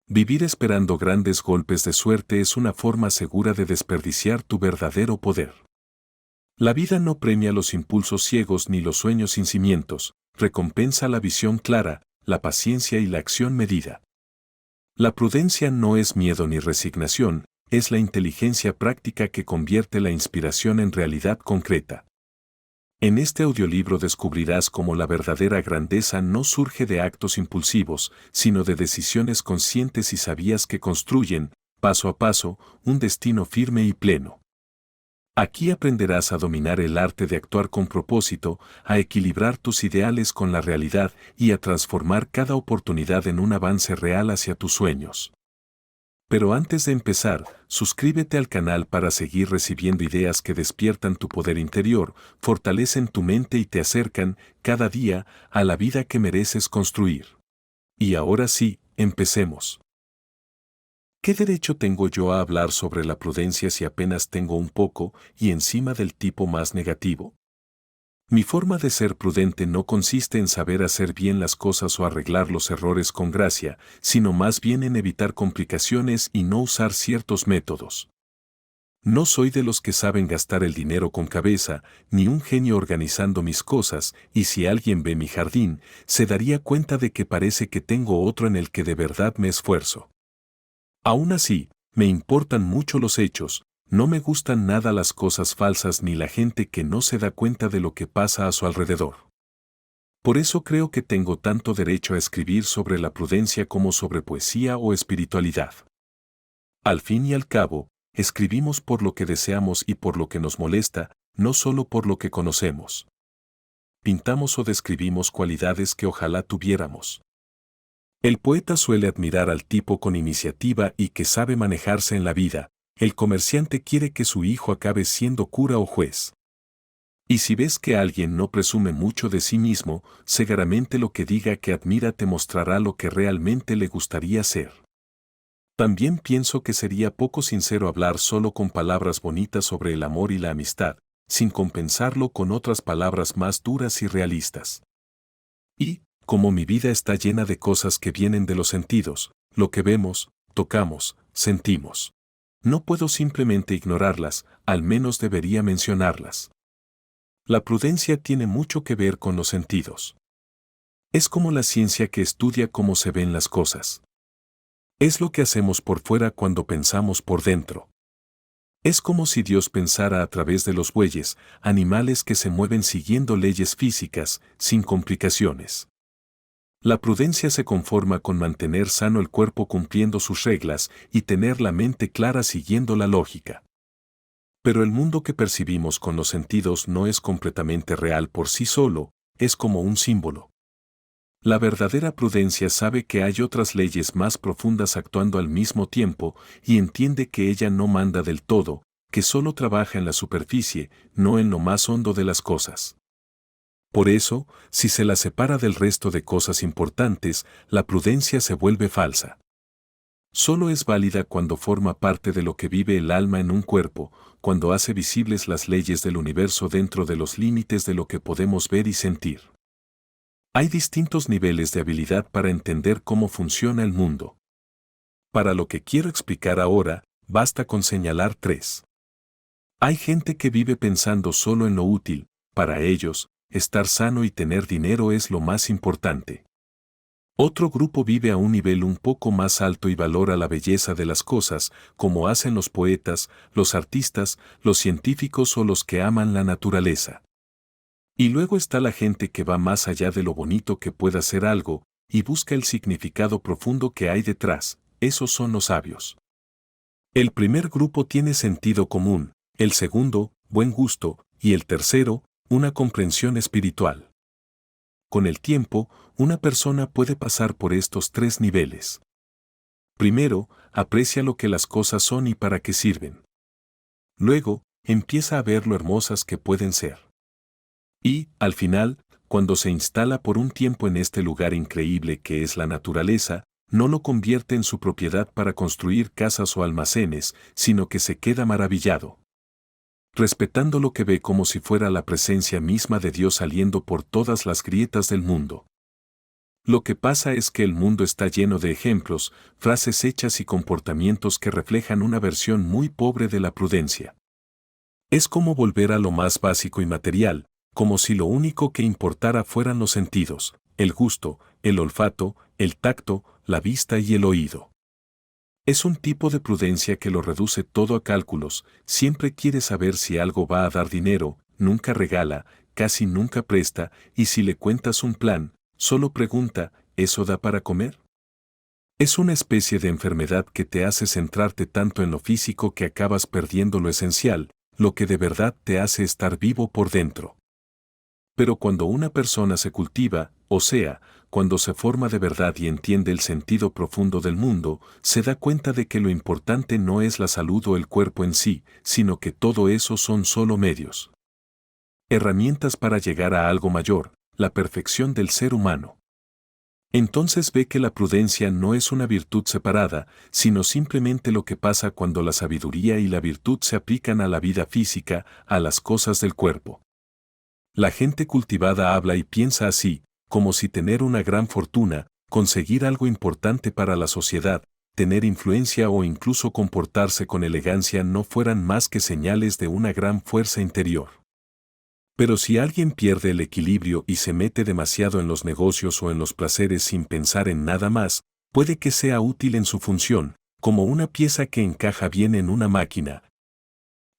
Vivir esperando grandes golpes de suerte es una forma segura de desperdiciar tu verdadero poder. La vida no premia los impulsos ciegos ni los sueños sin cimientos, recompensa la visión clara, la paciencia y la acción medida. La prudencia no es miedo ni resignación, es la inteligencia práctica que convierte la inspiración en realidad concreta. En este audiolibro descubrirás cómo la verdadera grandeza no surge de actos impulsivos, sino de decisiones conscientes y sabias que construyen, paso a paso, un destino firme y pleno. Aquí aprenderás a dominar el arte de actuar con propósito, a equilibrar tus ideales con la realidad y a transformar cada oportunidad en un avance real hacia tus sueños. Pero antes de empezar, suscríbete al canal para seguir recibiendo ideas que despiertan tu poder interior, fortalecen tu mente y te acercan, cada día, a la vida que mereces construir. Y ahora sí, empecemos. ¿Qué derecho tengo yo a hablar sobre la prudencia si apenas tengo un poco y encima del tipo más negativo? Mi forma de ser prudente no consiste en saber hacer bien las cosas o arreglar los errores con gracia, sino más bien en evitar complicaciones y no usar ciertos métodos. No soy de los que saben gastar el dinero con cabeza, ni un genio organizando mis cosas, y si alguien ve mi jardín, se daría cuenta de que parece que tengo otro en el que de verdad me esfuerzo. Aún así, me importan mucho los hechos, no me gustan nada las cosas falsas ni la gente que no se da cuenta de lo que pasa a su alrededor. Por eso creo que tengo tanto derecho a escribir sobre la prudencia como sobre poesía o espiritualidad. Al fin y al cabo, escribimos por lo que deseamos y por lo que nos molesta, no solo por lo que conocemos. Pintamos o describimos cualidades que ojalá tuviéramos. El poeta suele admirar al tipo con iniciativa y que sabe manejarse en la vida. El comerciante quiere que su hijo acabe siendo cura o juez. Y si ves que alguien no presume mucho de sí mismo, seguramente lo que diga que admira te mostrará lo que realmente le gustaría ser. También pienso que sería poco sincero hablar solo con palabras bonitas sobre el amor y la amistad, sin compensarlo con otras palabras más duras y realistas. Y, como mi vida está llena de cosas que vienen de los sentidos, lo que vemos, tocamos, sentimos. No puedo simplemente ignorarlas, al menos debería mencionarlas. La prudencia tiene mucho que ver con los sentidos. Es como la ciencia que estudia cómo se ven las cosas. Es lo que hacemos por fuera cuando pensamos por dentro. Es como si Dios pensara a través de los bueyes, animales que se mueven siguiendo leyes físicas, sin complicaciones. La prudencia se conforma con mantener sano el cuerpo cumpliendo sus reglas y tener la mente clara siguiendo la lógica. Pero el mundo que percibimos con los sentidos no es completamente real por sí solo, es como un símbolo. La verdadera prudencia sabe que hay otras leyes más profundas actuando al mismo tiempo y entiende que ella no manda del todo, que solo trabaja en la superficie, no en lo más hondo de las cosas. Por eso, si se la separa del resto de cosas importantes, la prudencia se vuelve falsa. Solo es válida cuando forma parte de lo que vive el alma en un cuerpo, cuando hace visibles las leyes del universo dentro de los límites de lo que podemos ver y sentir. Hay distintos niveles de habilidad para entender cómo funciona el mundo. Para lo que quiero explicar ahora, basta con señalar 3. Hay gente que vive pensando solo en lo útil, para ellos, estar sano y tener dinero es lo más importante. Otro grupo vive a un nivel un poco más alto y valora la belleza de las cosas, como hacen los poetas, los artistas, los científicos o los que aman la naturaleza. Y luego está la gente que va más allá de lo bonito que pueda ser algo, y busca el significado profundo que hay detrás, esos son los sabios. El primer grupo tiene sentido común, el segundo, buen gusto, y el tercero, una comprensión espiritual. Con el tiempo, una persona puede pasar por estos 3 niveles. Primero, aprecia lo que las cosas son y para qué sirven. Luego, empieza a ver lo hermosas que pueden ser. Y, al final, cuando se instala por un tiempo en este lugar increíble que es la naturaleza, no lo convierte en su propiedad para construir casas o almacenes, sino que se queda maravillado, respetando lo que ve como si fuera la presencia misma de Dios saliendo por todas las grietas del mundo. Lo que pasa es que el mundo está lleno de ejemplos, frases hechas y comportamientos que reflejan una versión muy pobre de la prudencia. Es como volver a lo más básico y material, como si lo único que importara fueran los sentidos, el gusto, el olfato, el tacto, la vista y el oído. Es un tipo de prudencia que lo reduce todo a cálculos, siempre quiere saber si algo va a dar dinero, nunca regala, casi nunca presta, y si le cuentas un plan, solo pregunta, ¿eso da para comer? Es una especie de enfermedad que te hace centrarte tanto en lo físico que acabas perdiendo lo esencial, lo que de verdad te hace estar vivo por dentro. Pero cuando una persona se cultiva, o sea, cuando se forma de verdad y entiende el sentido profundo del mundo, se da cuenta de que lo importante no es la salud o el cuerpo en sí, sino que todo eso son solo medios. Herramientas para llegar a algo mayor, la perfección del ser humano. Entonces ve que la prudencia no es una virtud separada, sino simplemente lo que pasa cuando la sabiduría y la virtud se aplican a la vida física, a las cosas del cuerpo. La gente cultivada habla y piensa así, como si tener una gran fortuna, conseguir algo importante para la sociedad, tener influencia o incluso comportarse con elegancia no fueran más que señales de una gran fuerza interior. Pero si alguien pierde el equilibrio y se mete demasiado en los negocios o en los placeres sin pensar en nada más, puede que sea útil en su función, como una pieza que encaja bien en una máquina.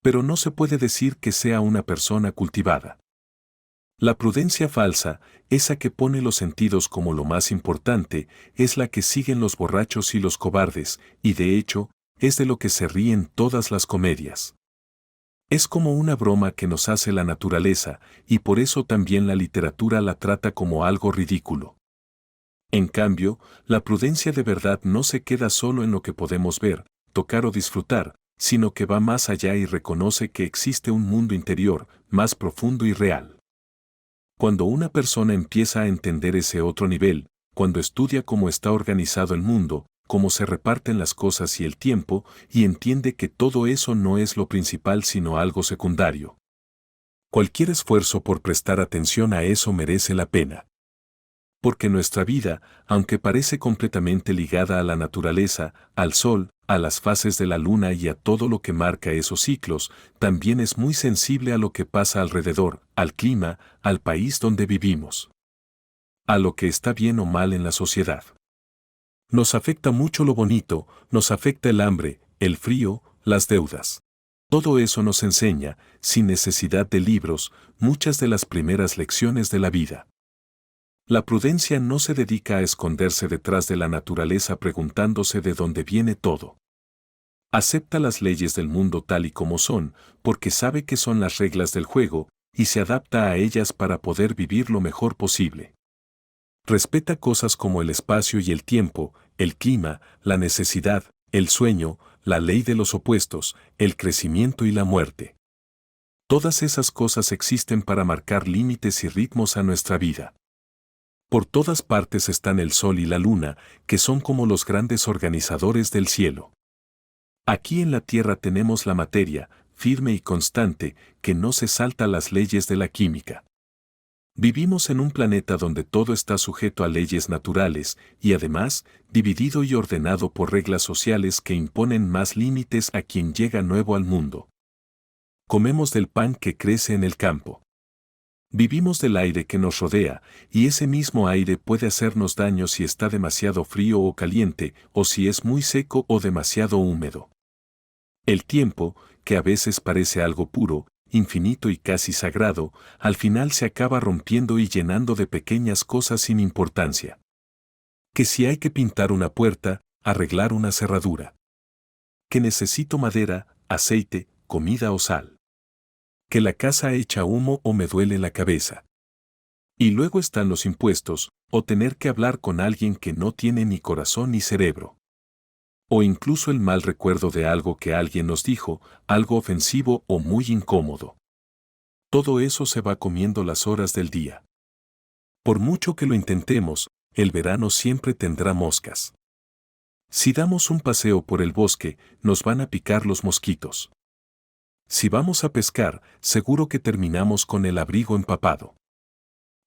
Pero no se puede decir que sea una persona cultivada. La prudencia falsa, esa que pone los sentidos como lo más importante, es la que siguen los borrachos y los cobardes, y de hecho, es de lo que se ríen todas las comedias. Es como una broma que nos hace la naturaleza, y por eso también la literatura la trata como algo ridículo. En cambio, la prudencia de verdad no se queda solo en lo que podemos ver, tocar o disfrutar, sino que va más allá y reconoce que existe un mundo interior, más profundo y real. Cuando una persona empieza a entender ese otro nivel, cuando estudia cómo está organizado el mundo, cómo se reparten las cosas y el tiempo, y entiende que todo eso no es lo principal sino algo secundario. Cualquier esfuerzo por prestar atención a eso merece la pena. Porque nuestra vida, aunque parece completamente ligada a la naturaleza, al sol, a las fases de la luna y a todo lo que marca esos ciclos, también es muy sensible a lo que pasa alrededor, al clima, al país donde vivimos. A lo que está bien o mal en la sociedad. Nos afecta mucho lo bonito, nos afecta el hambre, el frío, las deudas. Todo eso nos enseña, sin necesidad de libros, muchas de las primeras lecciones de la vida. La prudencia no se dedica a esconderse detrás de la naturaleza preguntándose de dónde viene todo. Acepta las leyes del mundo tal y como son, porque sabe que son las reglas del juego, y se adapta a ellas para poder vivir lo mejor posible. Respeta cosas como el espacio y el tiempo, el clima, la necesidad, el sueño, la ley de los opuestos, el crecimiento y la muerte. Todas esas cosas existen para marcar límites y ritmos a nuestra vida. Por todas partes están el sol y la luna, que son como los grandes organizadores del cielo. Aquí en la tierra tenemos la materia, firme y constante, que no se salta las leyes de la química. Vivimos en un planeta donde todo está sujeto a leyes naturales, y además, dividido y ordenado por reglas sociales que imponen más límites a quien llega nuevo al mundo. Comemos del pan que crece en el campo. Vivimos del aire que nos rodea, y ese mismo aire puede hacernos daño si está demasiado frío o caliente, o si es muy seco o demasiado húmedo. El tiempo, que a veces parece algo puro, infinito y casi sagrado, al final se acaba rompiendo y llenando de pequeñas cosas sin importancia. Que si hay que pintar una puerta, arreglar una cerradura. Que necesito madera, aceite, comida o sal. Que la casa echa humo o me duele la cabeza. Y luego están los impuestos, o tener que hablar con alguien que no tiene ni corazón ni cerebro. O incluso el mal recuerdo de algo que alguien nos dijo, algo ofensivo o muy incómodo. Todo eso se va comiendo las horas del día. Por mucho que lo intentemos, el verano siempre tendrá moscas. Si damos un paseo por el bosque, nos van a picar los mosquitos. Si vamos a pescar, seguro que terminamos con el abrigo empapado.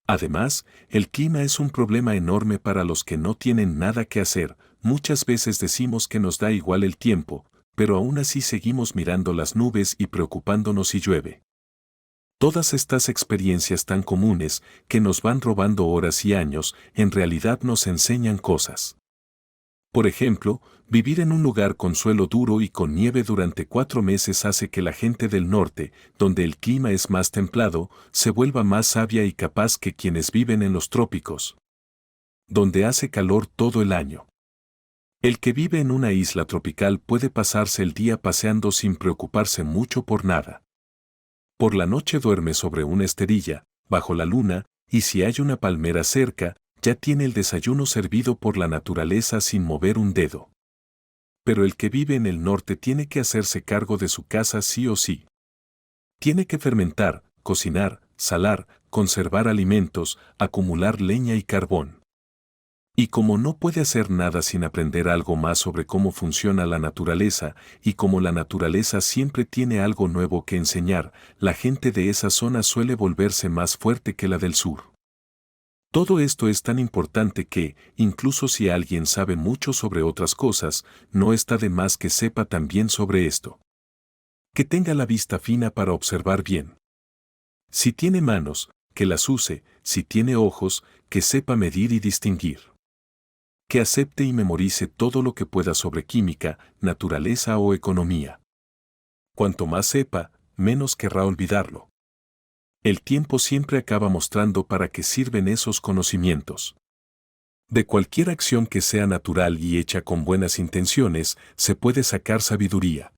Además, el clima es un problema enorme para los que no tienen nada que hacer. Muchas veces decimos que nos da igual el tiempo, pero aún así seguimos mirando las nubes y preocupándonos si llueve. Todas estas experiencias tan comunes, que nos van robando horas y años, en realidad nos enseñan cosas. Por ejemplo, vivir en un lugar con suelo duro y con nieve durante 4 meses hace que la gente del norte, donde el clima es más templado, se vuelva más sabia y capaz que quienes viven en los trópicos, donde hace calor todo el año. El que vive en una isla tropical puede pasarse el día paseando sin preocuparse mucho por nada. Por la noche duerme sobre una esterilla, bajo la luna, y si hay una palmera cerca, ya tiene el desayuno servido por la naturaleza sin mover un dedo. Pero el que vive en el norte tiene que hacerse cargo de su casa sí o sí. Tiene que fermentar, cocinar, salar, conservar alimentos, acumular leña y carbón. Y como no puede hacer nada sin aprender algo más sobre cómo funciona la naturaleza, y como la naturaleza siempre tiene algo nuevo que enseñar, la gente de esa zona suele volverse más fuerte que la del sur. Todo esto es tan importante que, incluso si alguien sabe mucho sobre otras cosas, no está de más que sepa también sobre esto. Que tenga la vista fina para observar bien. Si tiene manos, que las use; si tiene ojos, que sepa medir y distinguir. Que acepte y memorice todo lo que pueda sobre química, naturaleza o economía. Cuanto más sepa, menos querrá olvidarlo. El tiempo siempre acaba mostrando para qué sirven esos conocimientos. De cualquier acción que sea natural y hecha con buenas intenciones, se puede sacar sabiduría.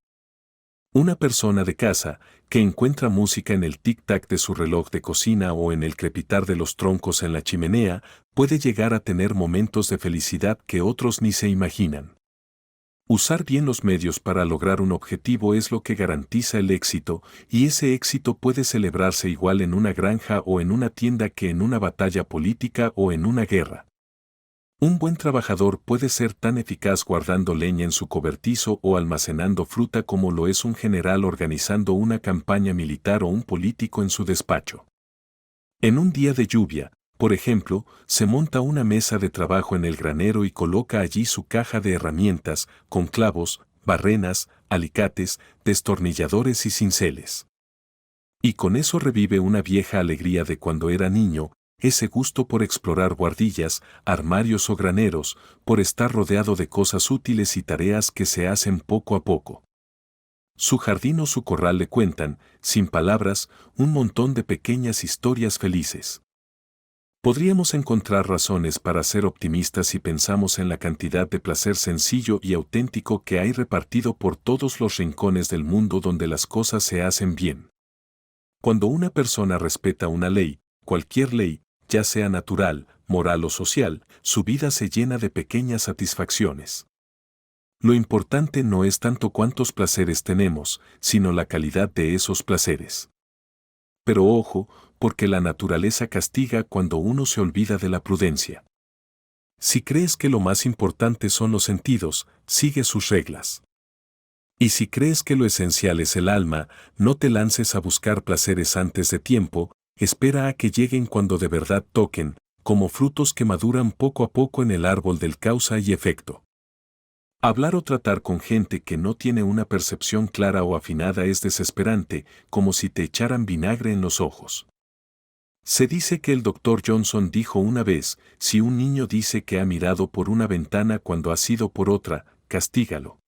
Una persona de casa, que encuentra música en el tic-tac de su reloj de cocina o en el crepitar de los troncos en la chimenea, puede llegar a tener momentos de felicidad que otros ni se imaginan. Usar bien los medios para lograr un objetivo es lo que garantiza el éxito, y ese éxito puede celebrarse igual en una granja o en una tienda que en una batalla política o en una guerra. Un buen trabajador puede ser tan eficaz guardando leña en su cobertizo o almacenando fruta como lo es un general organizando una campaña militar o un político en su despacho. En un día de lluvia, por ejemplo, se monta una mesa de trabajo en el granero y coloca allí su caja de herramientas, con clavos, barrenas, alicates, destornilladores y cinceles. Y con eso revive una vieja alegría de cuando era niño, ese gusto por explorar guardillas, armarios o graneros, por estar rodeado de cosas útiles y tareas que se hacen poco a poco. Su jardín o su corral le cuentan, sin palabras, un montón de pequeñas historias felices. Podríamos encontrar razones para ser optimistas si pensamos en la cantidad de placer sencillo y auténtico que hay repartido por todos los rincones del mundo donde las cosas se hacen bien. Cuando una persona respeta una ley, cualquier ley, ya sea natural, moral o social, su vida se llena de pequeñas satisfacciones. Lo importante no es tanto cuántos placeres tenemos, sino la calidad de esos placeres. Pero ojo, porque la naturaleza castiga cuando uno se olvida de la prudencia. Si crees que lo más importante son los sentidos, sigue sus reglas. Y si crees que lo esencial es el alma, no te lances a buscar placeres antes de tiempo, espera a que lleguen cuando de verdad toquen, como frutos que maduran poco a poco en el árbol del causa y efecto. Hablar o tratar con gente que no tiene una percepción clara o afinada es desesperante, como si te echaran vinagre en los ojos. Se dice que el Dr. Johnson dijo una vez, si un niño dice que ha mirado por una ventana cuando ha sido por otra, castígalo.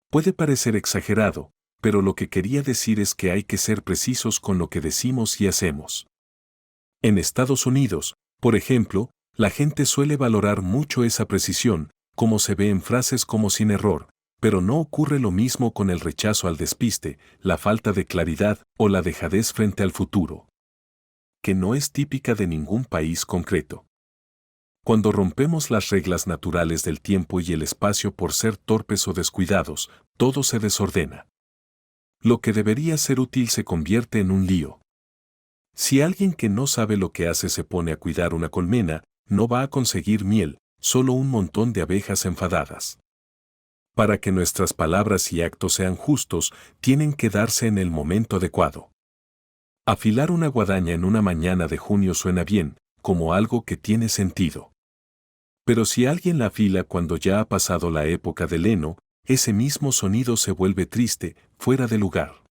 Puede parecer exagerado, pero lo que quería decir es que hay que ser precisos con lo que decimos y hacemos. En Estados Unidos, por ejemplo, la gente suele valorar mucho esa precisión, como se ve en frases como sin error, pero no ocurre lo mismo con el rechazo al despiste, la falta de claridad o la dejadez frente al futuro, que no es típica de ningún país concreto. Cuando rompemos las reglas naturales del tiempo y el espacio por ser torpes o descuidados, todo se desordena. Lo que debería ser útil se convierte en un lío. Si alguien que no sabe lo que hace se pone a cuidar una colmena, no va a conseguir miel, solo un montón de abejas enfadadas. Para que nuestras palabras y actos sean justos, tienen que darse en el momento adecuado. Afilar una guadaña en una mañana de junio suena bien, como algo que tiene sentido. Pero si alguien la afila cuando ya ha pasado la época del heno, ese mismo sonido se vuelve triste, fuera de lugar.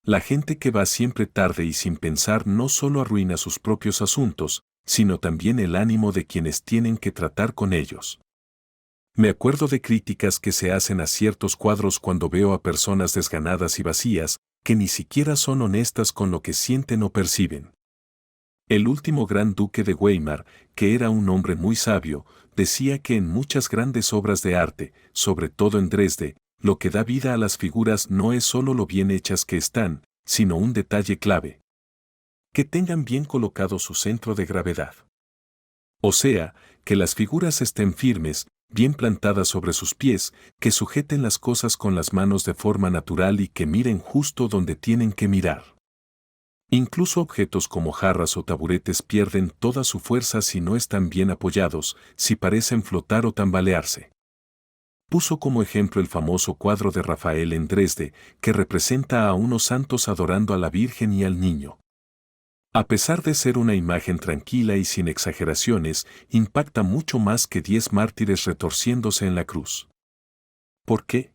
La gente que va siempre tarde y sin pensar no solo arruina sus propios asuntos, sino también el ánimo de quienes tienen que tratar con ellos. Me acuerdo de críticas que se hacen a ciertos cuadros cuando veo a personas desganadas y vacías, que ni siquiera son honestas con lo que sienten o perciben. El último gran duque de Weimar, que era un hombre muy sabio, decía que en muchas grandes obras de arte, sobre todo en Dresde, lo que da vida a las figuras no es solo lo bien hechas que están, sino un detalle clave. Que tengan bien colocado su centro de gravedad. O sea, que las figuras estén firmes, bien plantadas sobre sus pies, que sujeten las cosas con las manos de forma natural y que miren justo donde tienen que mirar. Incluso objetos como jarras o taburetes pierden toda su fuerza si no están bien apoyados, si parecen flotar o tambalearse. Puso como ejemplo el famoso cuadro de Rafael en Dresde, que representa a unos santos adorando a la Virgen y al Niño. A pesar de ser una imagen tranquila y sin exageraciones, impacta mucho más que 10 mártires retorciéndose en la cruz. ¿Por qué?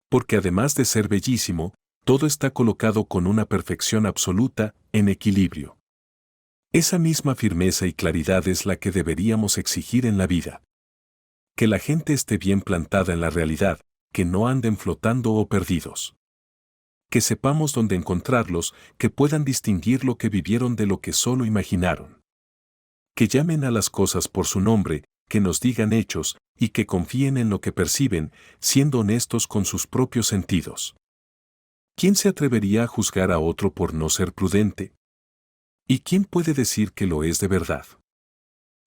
Porque además de ser bellísimo, todo está colocado con una perfección absoluta, en equilibrio. Esa misma firmeza y claridad es la que deberíamos exigir en la vida. Que la gente esté bien plantada en la realidad, que no anden flotando o perdidos. Que sepamos dónde encontrarlos, que puedan distinguir lo que vivieron de lo que solo imaginaron. Que llamen a las cosas por su nombre, que nos digan hechos, y que confíen en lo que perciben, siendo honestos con sus propios sentidos. ¿Quién se atrevería a juzgar a otro por no ser prudente? ¿Y quién puede decir que lo es de verdad?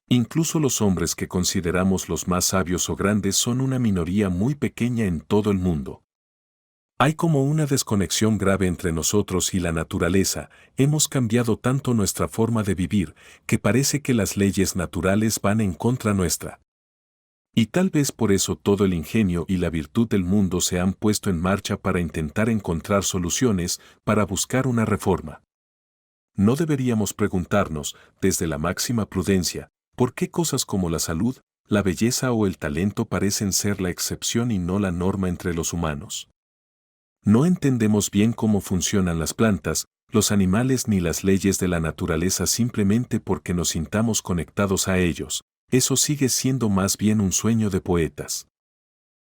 Incluso los hombres que consideramos los más sabios o grandes son una minoría muy pequeña en todo el mundo. Hay como una desconexión grave entre nosotros y la naturaleza, hemos cambiado tanto nuestra forma de vivir, que parece que las leyes naturales van en contra nuestra. Y tal vez por eso todo el ingenio y la virtud del mundo se han puesto en marcha para intentar encontrar soluciones, para buscar una reforma. No deberíamos preguntarnos, desde la máxima prudencia, por qué cosas como la salud, la belleza o el talento parecen ser la excepción y no la norma entre los humanos. No entendemos bien cómo funcionan las plantas, los animales ni las leyes de la naturaleza simplemente porque nos sintamos conectados a ellos. Eso sigue siendo más bien un sueño de poetas.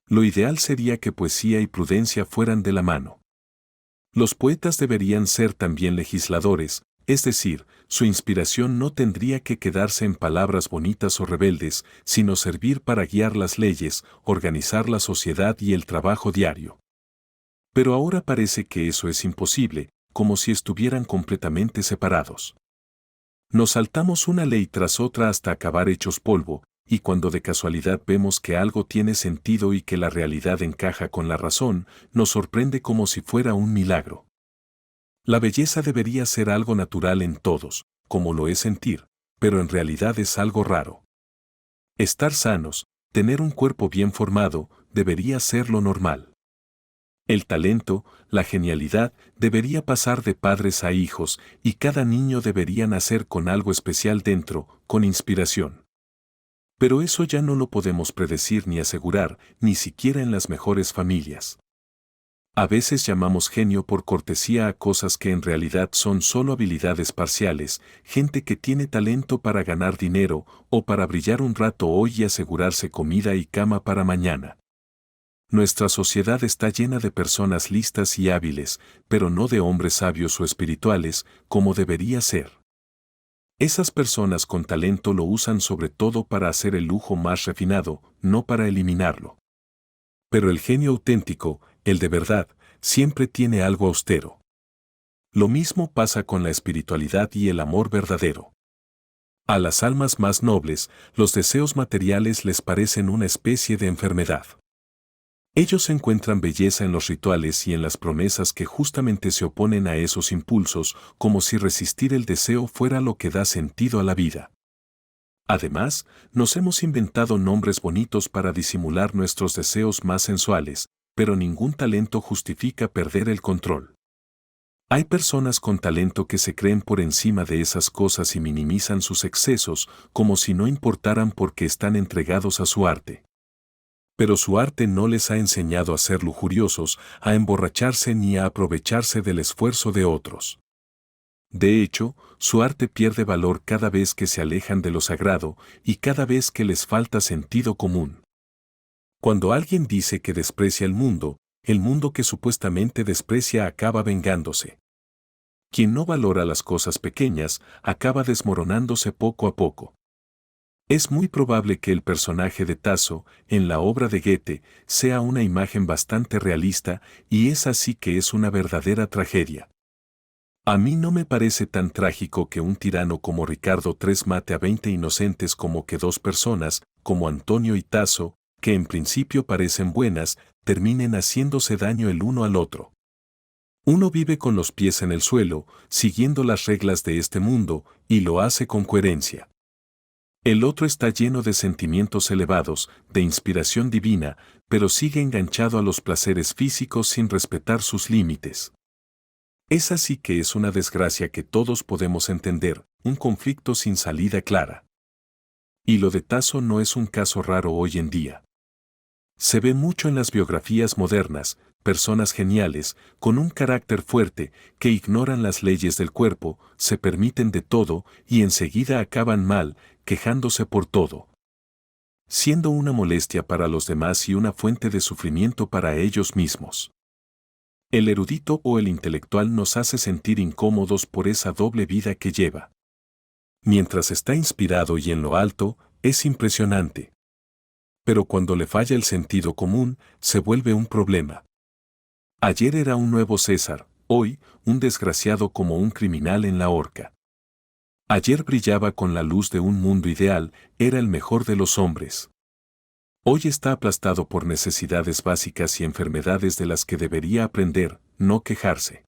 Lo ideal sería que poesía y prudencia fueran de la mano. Los poetas deberían ser también legisladores, es decir, su inspiración no tendría que quedarse en palabras bonitas o rebeldes, sino servir para guiar las leyes, organizar la sociedad y el trabajo diario. Pero ahora parece que eso es imposible, como si estuvieran completamente separados. Nos saltamos una ley tras otra hasta acabar hechos polvo, y cuando de casualidad vemos que algo tiene sentido y que la realidad encaja con la razón, nos sorprende como si fuera un milagro. La belleza debería ser algo natural en todos, como lo es sentir, pero en realidad es algo raro. Estar sanos, tener un cuerpo bien formado, debería ser lo normal. El talento, la genialidad, debería pasar de padres a hijos, y cada niño debería nacer con algo especial dentro, con inspiración. Pero eso ya no lo podemos predecir ni asegurar, ni siquiera en las mejores familias. A veces llamamos genio por cortesía a cosas que en realidad son solo habilidades parciales, gente que tiene talento para ganar dinero, o para brillar un rato hoy y asegurarse comida y cama para mañana. Nuestra sociedad está llena de personas listas y hábiles, pero no de hombres sabios o espirituales, como debería ser. Esas personas con talento lo usan sobre todo para hacer el lujo más refinado, no para eliminarlo. Pero el genio auténtico, el de verdad, siempre tiene algo austero. Lo mismo pasa con la espiritualidad y el amor verdadero. A las almas más nobles, los deseos materiales les parecen una especie de enfermedad. Ellos encuentran belleza en los rituales y en las promesas que justamente se oponen a esos impulsos, como si resistir el deseo fuera lo que da sentido a la vida. Además, nos hemos inventado nombres bonitos para disimular nuestros deseos más sensuales, pero ningún talento justifica perder el control. Hay personas con talento que se creen por encima de esas cosas y minimizan sus excesos como si no importaran porque están entregados a su arte. Pero su arte no les ha enseñado a ser lujuriosos, a emborracharse ni a aprovecharse del esfuerzo de otros. De hecho, su arte pierde valor cada vez que se alejan de lo sagrado y cada vez que les falta sentido común. Cuando alguien dice que desprecia el mundo que supuestamente desprecia acaba vengándose. Quien no valora las cosas pequeñas acaba desmoronándose poco a poco. Es muy probable que el personaje de Tasso, en la obra de Goethe, sea una imagen bastante realista y es así que es una verdadera tragedia. A mí no me parece tan trágico que un tirano como Ricardo III mate a 20 inocentes como que dos personas, como Antonio y Tasso, que en principio parecen buenas, terminen haciéndose daño el uno al otro. Uno vive con los pies en el suelo, siguiendo las reglas de este mundo, y lo hace con coherencia. El otro está lleno de sentimientos elevados, de inspiración divina, pero sigue enganchado a los placeres físicos sin respetar sus límites. Es así que es una desgracia que todos podemos entender, un conflicto sin salida clara. Y lo de Tasso no es un caso raro hoy en día. Se ve mucho en las biografías modernas, personas geniales, con un carácter fuerte, que ignoran las leyes del cuerpo, se permiten de todo y enseguida acaban mal, quejándose por todo. Siendo una molestia para los demás y una fuente de sufrimiento para ellos mismos. El erudito o el intelectual nos hace sentir incómodos por esa doble vida que lleva. Mientras está inspirado y en lo alto, es impresionante. Pero cuando le falla el sentido común, se vuelve un problema. Ayer era un nuevo César, hoy, un desgraciado como un criminal en la horca. Ayer brillaba con la luz de un mundo ideal, era el mejor de los hombres. Hoy está aplastado por necesidades básicas y enfermedades de las que debería aprender, no quejarse.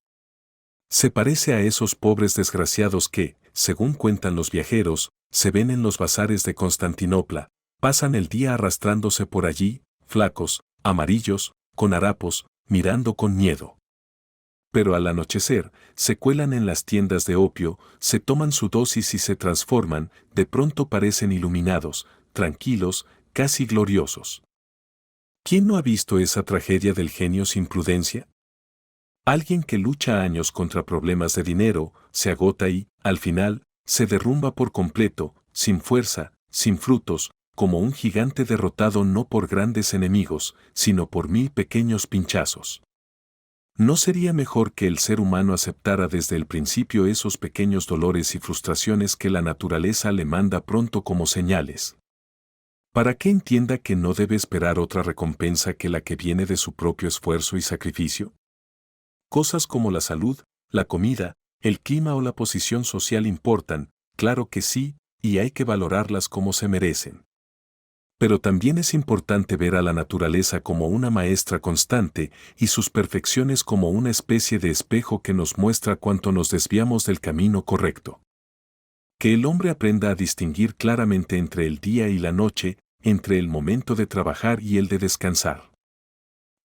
Se parece a esos pobres desgraciados que, según cuentan los viajeros, se ven en los bazares de Constantinopla, pasan el día arrastrándose por allí, flacos, amarillos, con harapos, mirando con miedo. Pero al anochecer, se cuelan en las tiendas de opio, se toman su dosis y se transforman, de pronto parecen iluminados, tranquilos, casi gloriosos. ¿Quién no ha visto esa tragedia del genio sin prudencia? Alguien que lucha años contra problemas de dinero, se agota y, al final, se derrumba por completo, sin fuerza, sin frutos, como un gigante derrotado no por grandes enemigos, sino por 1000 pequeños pinchazos. ¿No sería mejor que el ser humano aceptara desde el principio esos pequeños dolores y frustraciones que la naturaleza le manda pronto como señales? Para que entienda que no debe esperar otra recompensa que la que viene de su propio esfuerzo y sacrificio? Cosas como la salud, la comida, el clima o la posición social importan, claro que sí, y hay que valorarlas como se merecen. Pero también es importante ver a la naturaleza como una maestra constante y sus perfecciones como una especie de espejo que nos muestra cuánto nos desviamos del camino correcto. Que el hombre aprenda a distinguir claramente entre el día y la noche, entre el momento de trabajar y el de descansar.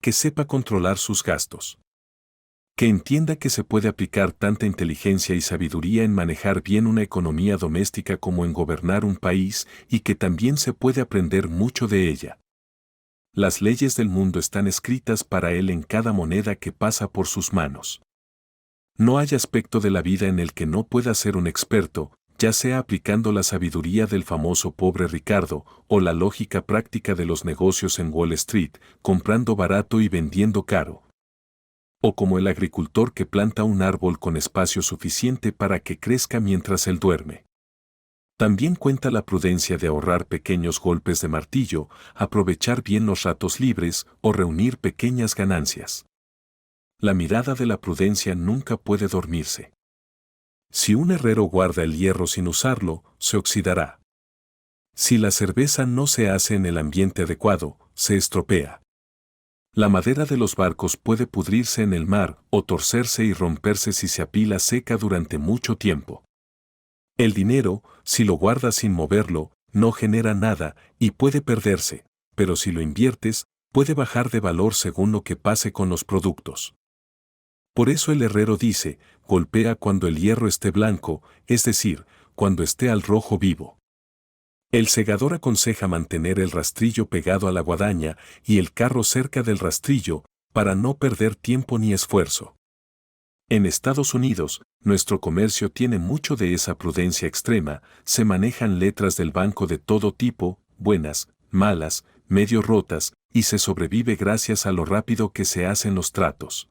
Que sepa controlar sus gastos. Que entienda que se puede aplicar tanta inteligencia y sabiduría en manejar bien una economía doméstica como en gobernar un país y que también se puede aprender mucho de ella. Las leyes del mundo están escritas para él en cada moneda que pasa por sus manos. No hay aspecto de la vida en el que no pueda ser un experto, ya sea aplicando la sabiduría del famoso pobre Ricardo o la lógica práctica de los negocios en Wall Street, comprando barato y vendiendo caro. O como el agricultor que planta un árbol con espacio suficiente para que crezca mientras él duerme. También cuenta la prudencia de ahorrar pequeños golpes de martillo, aprovechar bien los ratos libres o reunir pequeñas ganancias. La mirada de la prudencia nunca puede dormirse. Si un herrero guarda el hierro sin usarlo, se oxidará. Si la cerveza no se hace en el ambiente adecuado, se estropea. La madera de los barcos puede pudrirse en el mar o torcerse y romperse si se apila seca durante mucho tiempo. El dinero, si lo guardas sin moverlo, no genera nada y puede perderse, pero si lo inviertes, puede bajar de valor según lo que pase con los productos. Por eso el herrero dice, golpea cuando el hierro esté blanco, es decir, cuando esté al rojo vivo. El segador aconseja mantener el rastrillo pegado a la guadaña y el carro cerca del rastrillo, para no perder tiempo ni esfuerzo. En Estados Unidos, nuestro comercio tiene mucho de esa prudencia extrema, se manejan letras del banco de todo tipo, buenas, malas, medio rotas, y se sobrevive gracias a lo rápido que se hacen los tratos.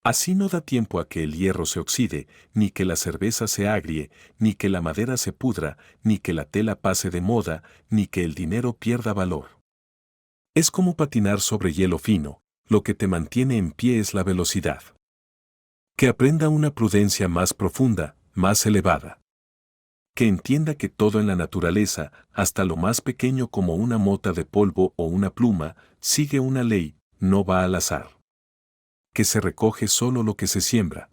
Así no da tiempo a que el hierro se oxide, ni que la cerveza se agrie, ni que la madera se pudra, ni que la tela pase de moda, ni que el dinero pierda valor. Es como patinar sobre hielo fino, lo que te mantiene en pie es la velocidad. Que aprenda una prudencia más profunda, más elevada. Que entienda que todo en la naturaleza, hasta lo más pequeño como una mota de polvo o una pluma, sigue una ley, no va al azar. Que se recoge solo lo que se siembra.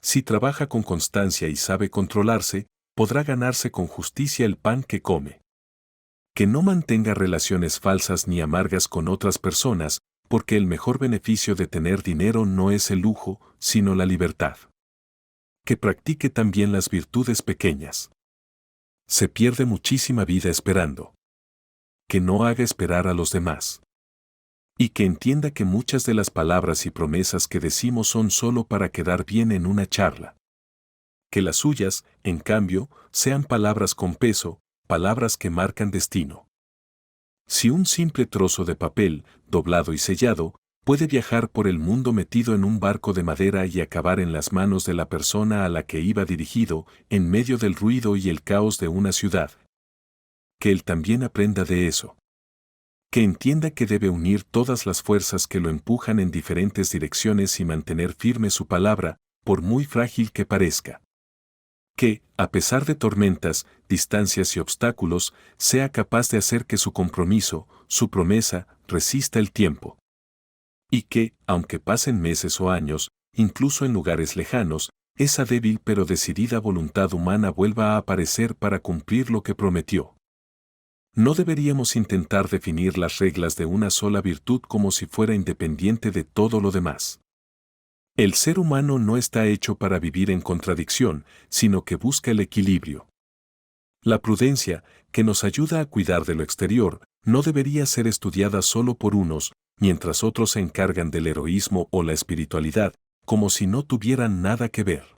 Si trabaja con constancia y sabe controlarse, podrá ganarse con justicia el pan que come. Que no mantenga relaciones falsas ni amargas con otras personas, porque el mejor beneficio de tener dinero no es el lujo, sino la libertad. Que practique también las virtudes pequeñas. Se pierde muchísima vida esperando. Que no haga esperar a los demás. Y que entienda que muchas de las palabras y promesas que decimos son solo para quedar bien en una charla. Que las suyas, en cambio, sean palabras con peso, palabras que marcan destino. Si un simple trozo de papel, doblado y sellado, puede viajar por el mundo metido en un barco de madera y acabar en las manos de la persona a la que iba dirigido, en medio del ruido y el caos de una ciudad. Que él también aprenda de eso. Que entienda que debe unir todas las fuerzas que lo empujan en diferentes direcciones y mantener firme su palabra, por muy frágil que parezca. Que, a pesar de tormentas, distancias y obstáculos, sea capaz de hacer que su compromiso, su promesa, resista el tiempo. Y que, aunque pasen meses o años, incluso en lugares lejanos, esa débil pero decidida voluntad humana vuelva a aparecer para cumplir lo que prometió. No deberíamos intentar definir las reglas de una sola virtud como si fuera independiente de todo lo demás. El ser humano no está hecho para vivir en contradicción, sino que busca el equilibrio. La prudencia, que nos ayuda a cuidar de lo exterior, no debería ser estudiada solo por unos, mientras otros se encargan del heroísmo o la espiritualidad, como si no tuvieran nada que ver.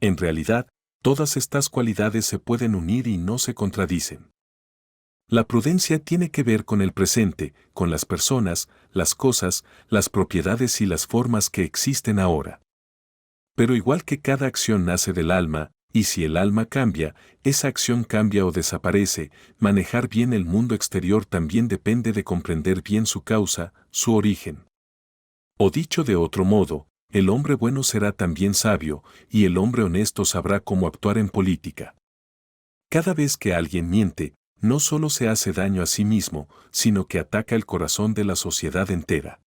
En realidad, todas estas cualidades se pueden unir y no se contradicen. La prudencia tiene que ver con el presente, con las personas, las cosas, las propiedades y las formas que existen ahora. Pero igual que cada acción nace del alma, y si el alma cambia, esa acción cambia o desaparece, manejar bien el mundo exterior también depende de comprender bien su causa, su origen. O dicho de otro modo, el hombre bueno será también sabio, y el hombre honesto sabrá cómo actuar en política. Cada vez que alguien miente, no solo se hace daño a sí mismo, sino que ataca el corazón de la sociedad entera.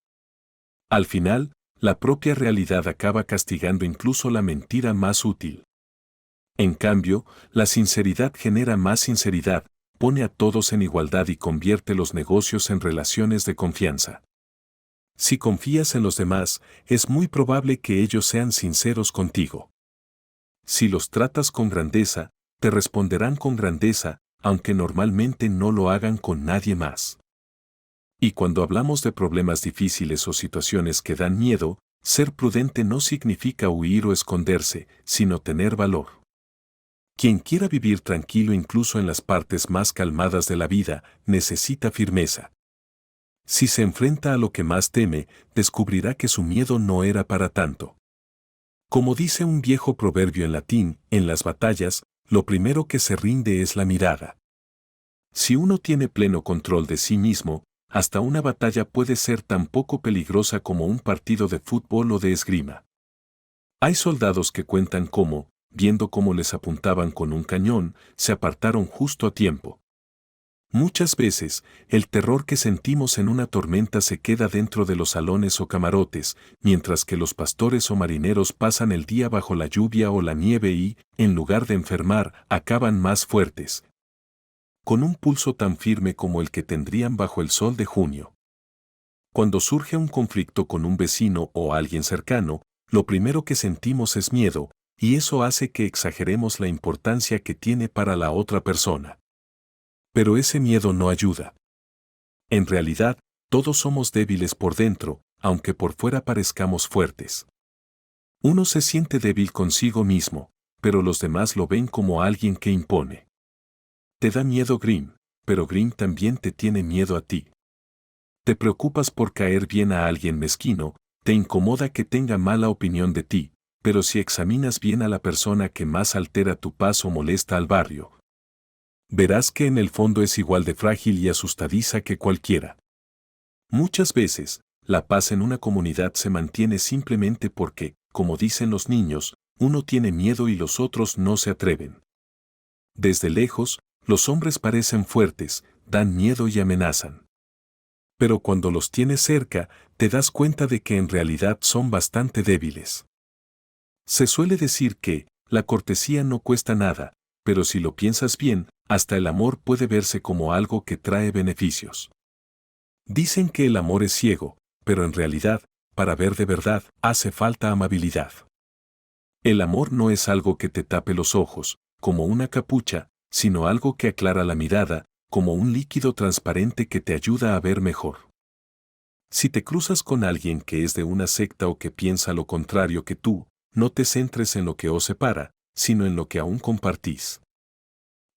Al final, la propia realidad acaba castigando incluso la mentira más útil. En cambio, la sinceridad genera más sinceridad, pone a todos en igualdad y convierte los negocios en relaciones de confianza. Si confías en los demás, es muy probable que ellos sean sinceros contigo. Si los tratas con grandeza, te responderán con grandeza, aunque normalmente no lo hagan con nadie más. Y cuando hablamos de problemas difíciles o situaciones que dan miedo, ser prudente no significa huir o esconderse, sino tener valor. Quien quiera vivir tranquilo incluso en las partes más calmadas de la vida, necesita firmeza. Si se enfrenta a lo que más teme, descubrirá que su miedo no era para tanto. Como dice un viejo proverbio en latín, en las batallas, lo primero que se rinde es la mirada. Si uno tiene pleno control de sí mismo, hasta una batalla puede ser tan poco peligrosa como un partido de fútbol o de esgrima. Hay soldados que cuentan cómo, viendo cómo les apuntaban con un cañón, se apartaron justo a tiempo. Muchas veces, el terror que sentimos en una tormenta se queda dentro de los salones o camarotes, mientras que los pastores o marineros pasan el día bajo la lluvia o la nieve y, en lugar de enfermar, acaban más fuertes, con un pulso tan firme como el que tendrían bajo el sol de junio. Cuando surge un conflicto con un vecino o alguien cercano, lo primero que sentimos es miedo, y eso hace que exageremos la importancia que tiene para la otra persona. Pero ese miedo no ayuda. En realidad, todos somos débiles por dentro, aunque por fuera parezcamos fuertes. Uno se siente débil consigo mismo, pero los demás lo ven como alguien que impone. Te da miedo Grimm, pero Grimm también te tiene miedo a ti. Te preocupas por caer bien a alguien mezquino, te incomoda que tenga mala opinión de ti, pero si examinas bien a la persona que más altera tu paz o molesta al barrio, verás que en el fondo es igual de frágil y asustadiza que cualquiera. Muchas veces, la paz en una comunidad se mantiene simplemente porque, como dicen los niños, uno tiene miedo y los otros no se atreven. Desde lejos, los hombres parecen fuertes, dan miedo y amenazan. Pero cuando los tienes cerca, te das cuenta de que en realidad son bastante débiles. Se suele decir que, la cortesía no cuesta nada, pero si lo piensas bien, hasta el amor puede verse como algo que trae beneficios. Dicen que el amor es ciego, pero en realidad, para ver de verdad, hace falta amabilidad. El amor no es algo que te tape los ojos, como una capucha, sino algo que aclara la mirada, como un líquido transparente que te ayuda a ver mejor. Si te cruzas con alguien que es de una secta o que piensa lo contrario que tú, no te centres en lo que os separa, sino en lo que aún compartís.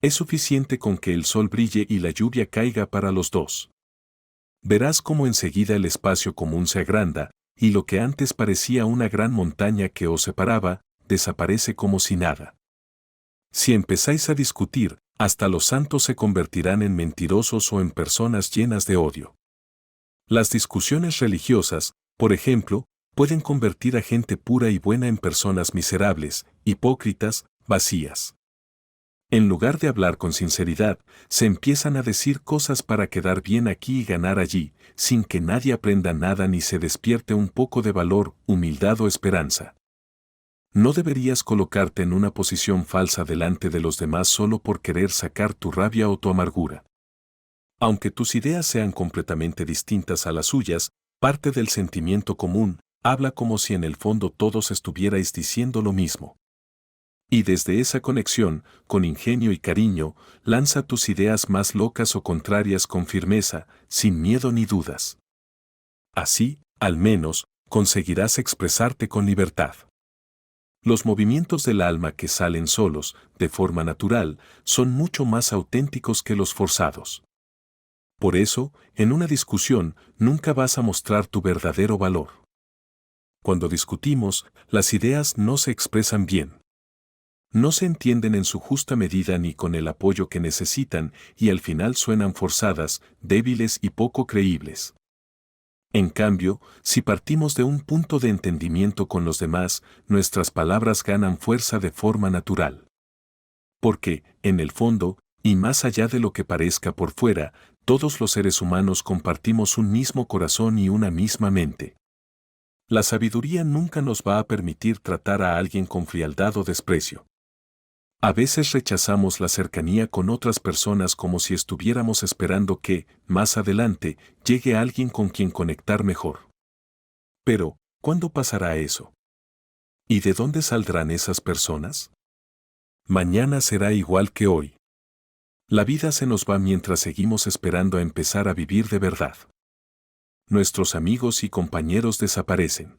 Es suficiente con que el sol brille y la lluvia caiga para los dos. Verás cómo enseguida el espacio común se agranda, y lo que antes parecía una gran montaña que os separaba, desaparece como si nada. Si empezáis a discutir, hasta los santos se convertirán en mentirosos o en personas llenas de odio. Las discusiones religiosas, por ejemplo, pueden convertir a gente pura y buena en personas miserables, hipócritas, vacías. En lugar de hablar con sinceridad, se empiezan a decir cosas para quedar bien aquí y ganar allí, sin que nadie aprenda nada ni se despierte un poco de valor, humildad o esperanza. No deberías colocarte en una posición falsa delante de los demás solo por querer sacar tu rabia o tu amargura. Aunque tus ideas sean completamente distintas a las suyas, parte del sentimiento común, habla como si en el fondo todos estuvierais diciendo lo mismo. Y desde esa conexión, con ingenio y cariño, lanza tus ideas más locas o contrarias con firmeza, sin miedo ni dudas. Así, al menos, conseguirás expresarte con libertad. Los movimientos del alma que salen solos, de forma natural, son mucho más auténticos que los forzados. Por eso, en una discusión, nunca vas a mostrar tu verdadero valor. Cuando discutimos, las ideas no se expresan bien. No se entienden en su justa medida ni con el apoyo que necesitan y al final suenan forzadas, débiles y poco creíbles. En cambio, si partimos de un punto de entendimiento con los demás, nuestras palabras ganan fuerza de forma natural. Porque, en el fondo, y más allá de lo que parezca por fuera, todos los seres humanos compartimos un mismo corazón y una misma mente. La sabiduría nunca nos va a permitir tratar a alguien con frialdad o desprecio. A veces rechazamos la cercanía con otras personas como si estuviéramos esperando que, más adelante, llegue alguien con quien conectar mejor. Pero, ¿cuándo pasará eso? ¿Y de dónde saldrán esas personas? Mañana será igual que hoy. La vida se nos va mientras seguimos esperando a empezar a vivir de verdad. Nuestros amigos y compañeros desaparecen.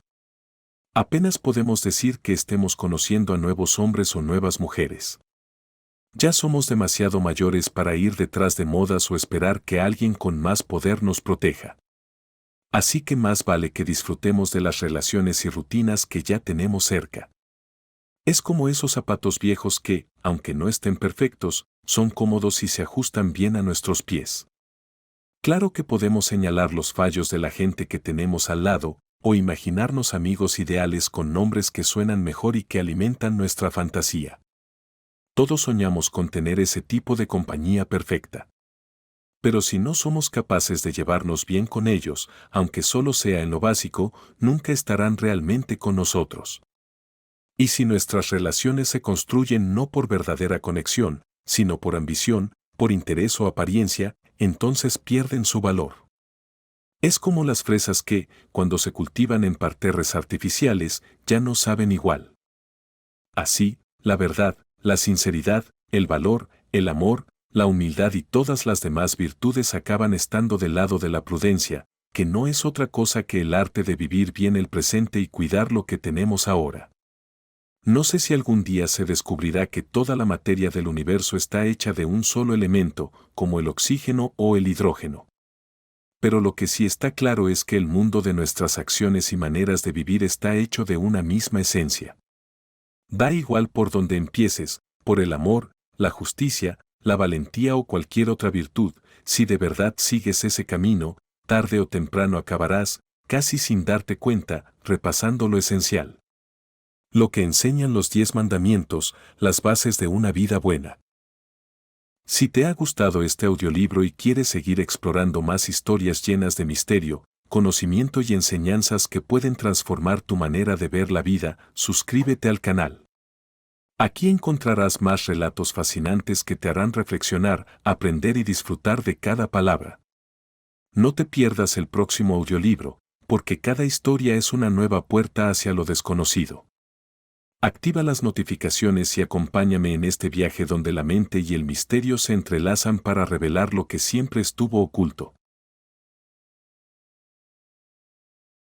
Apenas podemos decir que estemos conociendo a nuevos hombres o nuevas mujeres. Ya somos demasiado mayores para ir detrás de modas o esperar que alguien con más poder nos proteja. Así que más vale que disfrutemos de las relaciones y rutinas que ya tenemos cerca. Es como esos zapatos viejos que, aunque no estén perfectos, son cómodos y se ajustan bien a nuestros pies. Claro que podemos señalar los fallos de la gente que tenemos al lado, o imaginarnos amigos ideales con nombres que suenan mejor y que alimentan nuestra fantasía. Todos soñamos con tener ese tipo de compañía perfecta. Pero si no somos capaces de llevarnos bien con ellos, aunque solo sea en lo básico, nunca estarán realmente con nosotros. Y si nuestras relaciones se construyen no por verdadera conexión, sino por ambición, por interés o apariencia, entonces pierden su valor. Es como las fresas que, cuando se cultivan en parterres artificiales, ya no saben igual. Así, la verdad, la sinceridad, el valor, el amor, la humildad y todas las demás virtudes acaban estando del lado de la prudencia, que no es otra cosa que el arte de vivir bien el presente y cuidar lo que tenemos ahora. No sé si algún día se descubrirá que toda la materia del universo está hecha de un solo elemento, como el oxígeno o el hidrógeno. Pero lo que sí está claro es que el mundo de nuestras acciones y maneras de vivir está hecho de una misma esencia. Da igual por donde empieces, por el amor, la justicia, la valentía o cualquier otra virtud, si de verdad sigues ese camino, tarde o temprano acabarás, casi sin darte cuenta, repasando lo esencial. Lo que enseñan los 10 mandamientos, las bases de una vida buena. Si te ha gustado este audiolibro y quieres seguir explorando más historias llenas de misterio, conocimiento y enseñanzas que pueden transformar tu manera de ver la vida, suscríbete al canal. Aquí encontrarás más relatos fascinantes que te harán reflexionar, aprender y disfrutar de cada palabra. No te pierdas el próximo audiolibro, porque cada historia es una nueva puerta hacia lo desconocido. Activa las notificaciones y acompáñame en este viaje donde la mente y el misterio se entrelazan para revelar lo que siempre estuvo oculto.